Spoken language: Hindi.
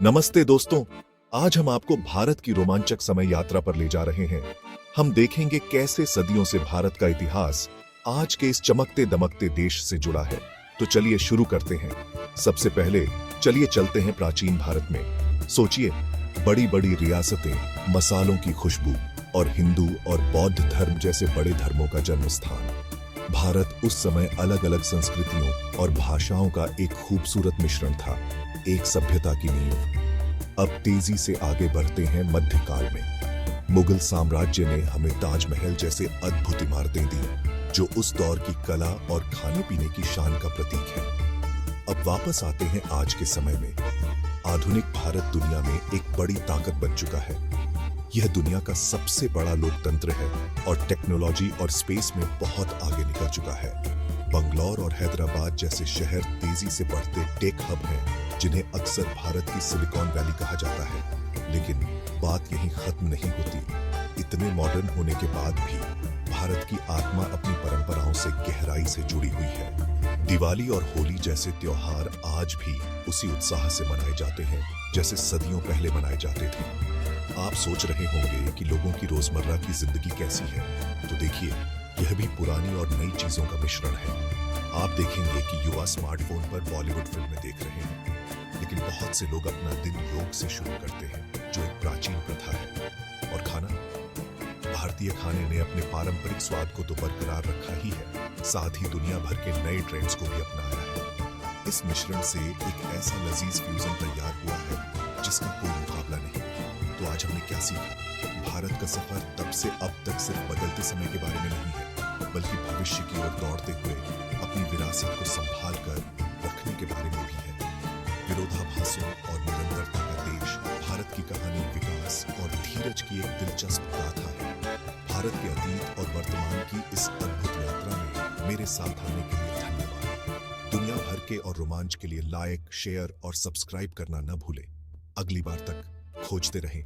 नमस्ते दोस्तों, आज हम आपको भारत की रोमांचक समय यात्रा पर ले जा रहे हैं। हम देखेंगे कैसे सदियों से भारत का इतिहास आज के इस चमकते दमकते देश से जुड़ा है। तो चलिए शुरू करते हैं। सबसे पहले चलिए चलते हैं प्राचीन भारत में। सोचिए, बड़ी बड़ी रियासतें, मसालों की खुशबू और हिंदू और बौद्ध धर्म जैसे बड़े धर्मों का जन्म स्थान। भारत उस समय अलग अलग संस्कृतियों और भाषाओं का एक खूबसूरत मिश्रण था, एक सभ्यता की नींव। अब तेजी से आगे बढ़ते हैं मध्यकाल में। मुगल साम्राज्य ने हमें ताजमहल जैसे अद्भुत इमारतें दी, जो उस दौर की कला और खाने पीने की शान का प्रतीक है। अब वापस आते हैं आज के समय में। आधुनिक भारत दुनिया में एक बड़ी ताकत बन चुका है। यह दुनिया का सबसे बड़ा लोकतंत्र है और टेक्नोलॉजी और स्पेस में बहुत आगे निकल चुका है। बंगलौर और हैदराबाद जैसे शहर तेजी से बढ़ते टेक हब हैं, जिन्हें अक्सर भारत की सिलिकॉन वैली कहा जाता है। लेकिन बात यहीं खत्म नहीं होती। इतने मॉडर्न होने के बाद भी भारत की आत्मा अपनी परंपराओं से गहराई से जुड़ी हुई है। दिवाली और होली जैसे त्योहार आज भी उसी उत्साह से मनाए जाते हैं जैसे सदियों पहले मनाए जाते थे। आप सोच रहे होंगे कि लोगों की रोजमर्रा की जिंदगी कैसी है, तो देखिए, यह भी पुरानी और नई चीजों का मिश्रण है। आप देखेंगे कि युवा स्मार्टफोन पर बॉलीवुड फिल्में देख रहे हैं, लेकिन बहुत से लोग अपना दिन योग से शुरू करते हैं, जो एक प्राचीन प्रथा है। और खाना, भारतीय खाने ने अपने पारंपरिक स्वाद को तो बरकरार रखा ही है, साथ ही दुनिया भर के नए ट्रेंड्स को भी अपनाया है। इस मिश्रण से एक ऐसा लजीज फ्यूजन तैयार हुआ है जिसका कोई मुकाबला नहीं। तो आज हमने क्या सीखा? भारत का सफर तब से अब तक सिर्फ बदलते समय के बारे में नहीं है, बल्कि भविष्य की ओर दौड़ते हुए अपनी विरासत को संभाल कर रखने के बारे में भी है। विरोधाभासों और निरंतरता का देश, भारत की कहानी विकास और धीरज की एक दिलचस्प गाथा है। भारत के अतीत और वर्तमान की इस अद्भुत यात्रा में मेरे साथ आने के लिए धन्यवाद। दुनिया भर के और रोमांच के लिए लाइक, शेयर और सब्सक्राइब करना न भूलें। अगली बार तक खोजते रहें।